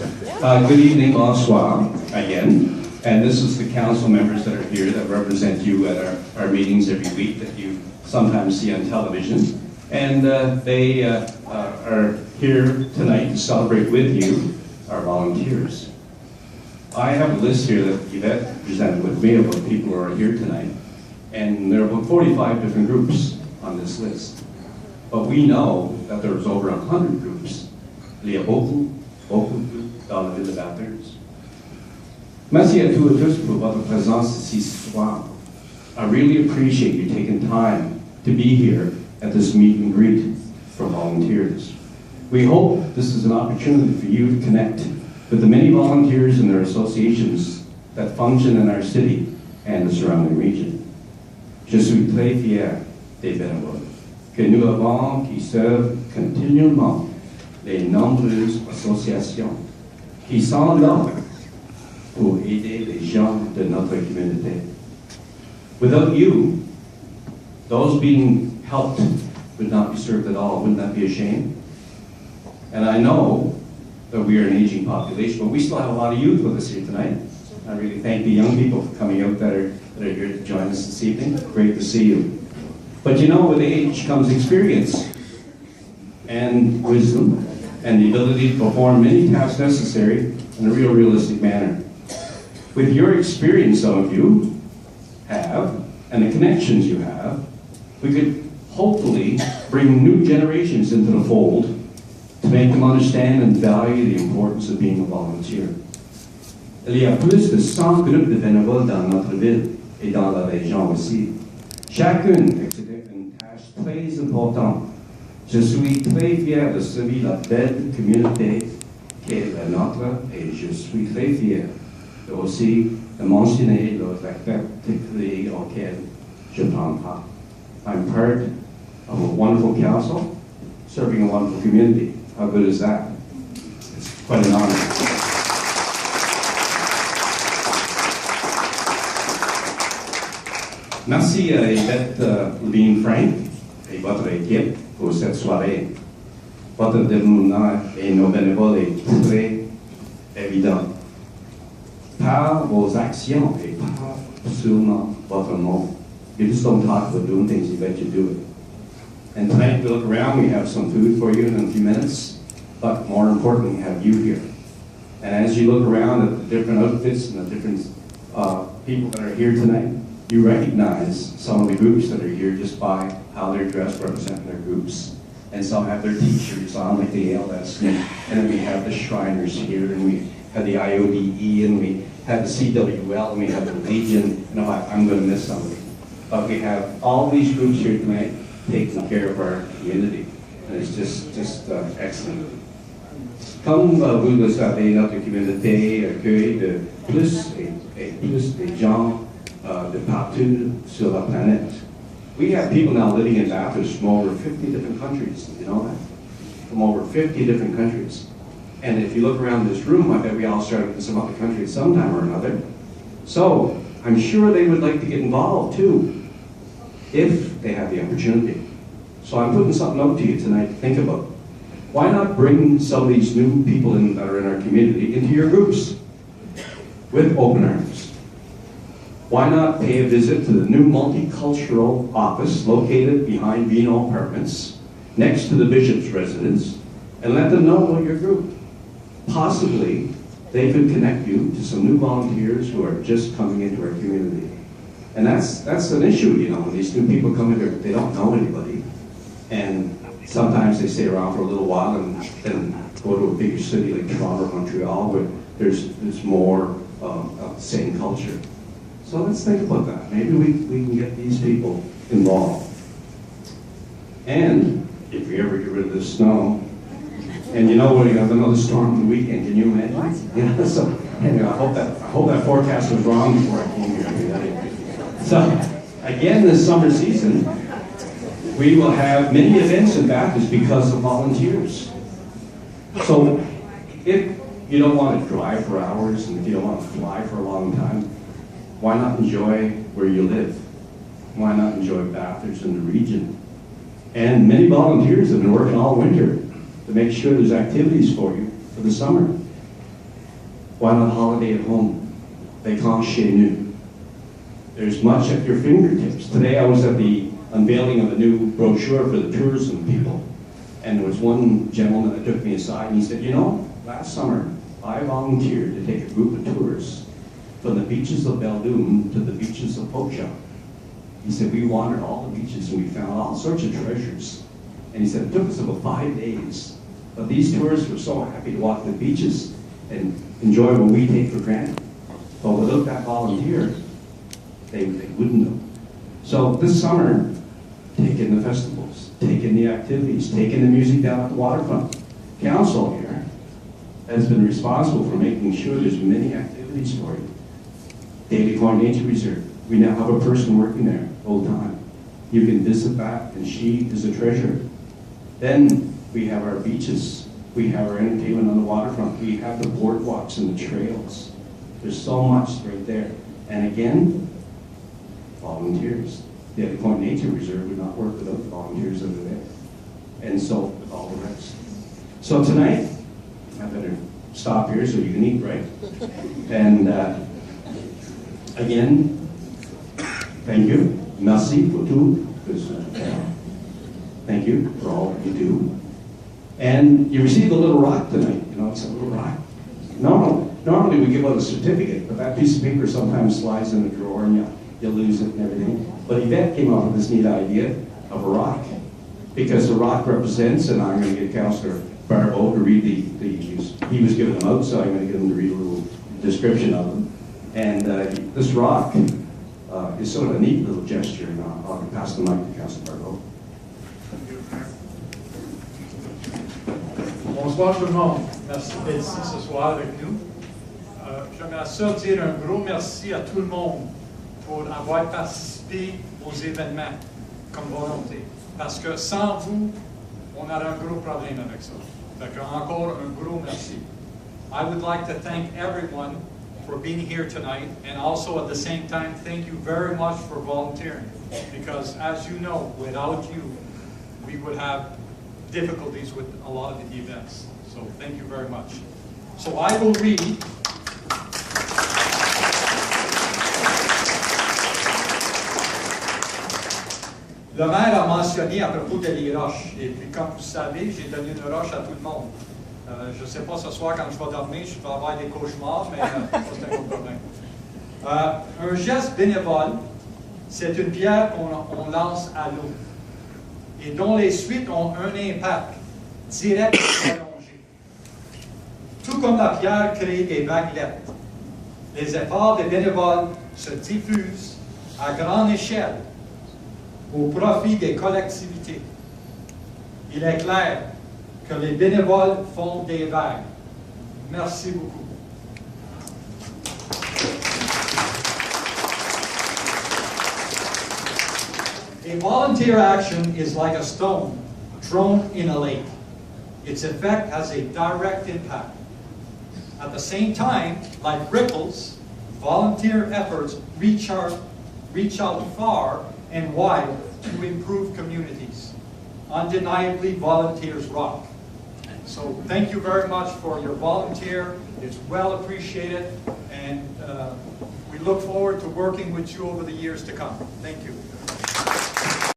Good evening, bonsoir, again. And this is the council members that are here that represent you at our meetings every week that you sometimes see on television. And they are here tonight to celebrate with you, our volunteers. I have a list here that Yvette presented with me of what people who are here tonight. And there are about 45 different groups on this list. But we know that there's over 100 groups. Il y a beaucoup de groupes dans la ville de Bathurst. Merci à tous et tous pour votre présence ici ce soir. I really appreciate you taking time to be here at this meet and greet for volunteers. We hope this is an opportunity for you to connect with the many volunteers and their associations that function in our city and the surrounding region. Je suis très fier des bénévoles que nous avons qui servent continuellement les nombreuses associations qui sont là pour aider les gens de notre communauté. Without you, those being helped would not be served at all. Wouldn't that be a shame? And I know that we are an aging population, but we still have a lot of youth with us here tonight. I really thank the young people for coming out that are here to join us this evening. Great to see you. But you know, with age comes experience and wisdom and the ability to perform many tasks necessary in a realistic manner. With your experience, some of you have, and the connections you have, we could hopefully bring new generations into the fold to make them understand and value the importance of being a volunteer. Il y a plus de 100 groupes de bénévoles dans notre ville et dans la région aussi. Chacune exécute une tâche très importante. Je suis très fier de servir la belle communauté qui est la nôtre et je suis très fier de aussi de mentionner les activités auxquelles je prends part. I'm part of a wonderful council serving a wonderful community. How good is that? It's quite an honor. Merci à Yvette Levine-Frank et votre équipe pour cette soirée. Votre dévouement et nos bénévoles est très évident. Par vos actions et par seulement votre nom. You just don't talk about doing things, you bet you do it. And tonight we look around, we have some food for you in a few minutes, but more importantly, we have you here. And as you look around at the different outfits and the different people that are here tonight, you recognize some of the groups that are here just by how they're dressed, representing their groups. And some have their t-shirts on, like the ALS, and then we have the Shriners here, and we have the IODE, and we have the CWL, and we have the Legion. You know, I'm going to miss somebody. But we have all these groups here tonight taking care of our community, and it's just excellent. Comme vous le savez, notre communauté accueille de plus et plus de gens de partout sur la planète. We have people now living in Bathurst from over 50 different countries, you know that? From over 50 different countries. And if you look around this room, I bet we all started in some other country at some time or another. So I'm sure they would like to get involved too, if they have the opportunity. So I'm putting something out to you tonight to think about. Why not bring some of these new people that are in our community into your groups with open arms? Why not pay a visit to the new multicultural office located behind Vino Apartments, next to the Bishop's residence, and let them know about your group? Possibly, they could connect you to some new volunteers who are just coming into our community. And that's an issue, you know, when these new people come in here, they don't know anybody. And sometimes they stay around for a little while and then go to a bigger city like Toronto or Montreal where there's more of the same culture. So let's think about that. Maybe we can get these people involved. And if we ever get rid of the snow, and you know what, you have another storm on the weekend, can you imagine? What? Yeah, so anyway, I hope that forecast was wrong before I came here. So again, this summer season, we will have many events in Bathurst because of volunteers. So if you don't want to drive for hours and if you don't want to fly for a long time, why not enjoy where you live? Why not enjoy Bathurst and the region? And many volunteers have been working all winter to make sure there's activities for you for the summer. Why not holiday at home? Vacances chez nous. There's much at your fingertips. Today I was at the unveiling of a new brochure for the tourism people. And there was one gentleman that took me aside and he said, you know, last summer I volunteered to take a group of tourists from the beaches of Beldoum to the beaches of Pocha. He said, we wandered all the beaches and we found all sorts of treasures. And he said, it took us about 5 days. But these tourists were so happy to walk the beaches and enjoy what we take for granted. But without that volunteer, they wouldn't have. So this summer, take in the festivals, take in the activities, take in the music down at the waterfront. Council here has been responsible for making sure there's many activities for you. Daly Point Nature Reserve, we now have a person working there full time. You can visit that and she is a treasure. Then we have our beaches, we have our entertainment on the waterfront, we have the boardwalks and the trails. There's so much right there. And again, volunteers. The Daly Point Nature Reserve would not work without the volunteers that are there. And so with all the rest. So tonight, I better stop here so you can eat, right? And again, thank you. Merci pour tout. Thank you for all that you do. And you received a little rock tonight. You know, it's a little rock. Normally we give out a certificate, but that piece of paper sometimes slides in a drawer and you lose it and everything. But Yvette came up with this neat idea of a rock. Because the rock represents, and I'm going to get Councillor Barbeau to read he was giving them out, so I'm going to get him to read a little description of them. And this rock is sort of a neat little gesture, and I'll pass the mic to Councillor Barbeau. Bonsoir tout le monde. Merci d'être ici ce soir avec nous. J'aimerais ça dire un gros merci à tout le monde pour avoir participé aux événements comme volonté. Parce que sans vous, on aurait un gros problème avec ça. Fait que encore un gros merci. I would like to thank everyone for being here tonight, and also at the same time, thank you very much for volunteering. Because as you know, without you, we would have difficulties with a lot of the events. So thank you very much. So I will read Le maire a mentionné à propos de les roches. Et puis, comme vous savez, j'ai donné une roche à tout le monde. Je ne sais pas ce soir, quand je vais dormir, je vais avoir des cauchemars, mais ça, c'est un autre problème. Un geste bénévole, c'est une pierre qu'on lance à l'eau et dont les suites ont un impact direct et prolongé. Tout comme la pierre crée des vaguelettes, les efforts des bénévoles se diffusent à grande échelle au profit des collectivités. Il est clair que les bénévoles font des vagues. Merci beaucoup. A volunteer action is like a stone thrown in a lake. Its effect has a direct impact. At the same time, like ripples, volunteer efforts reach out far and wide to improve communities. Undeniably, volunteers rock. So thank you very much for your volunteer. It's well appreciated, and we look forward to working with you over the years to come. Thank you.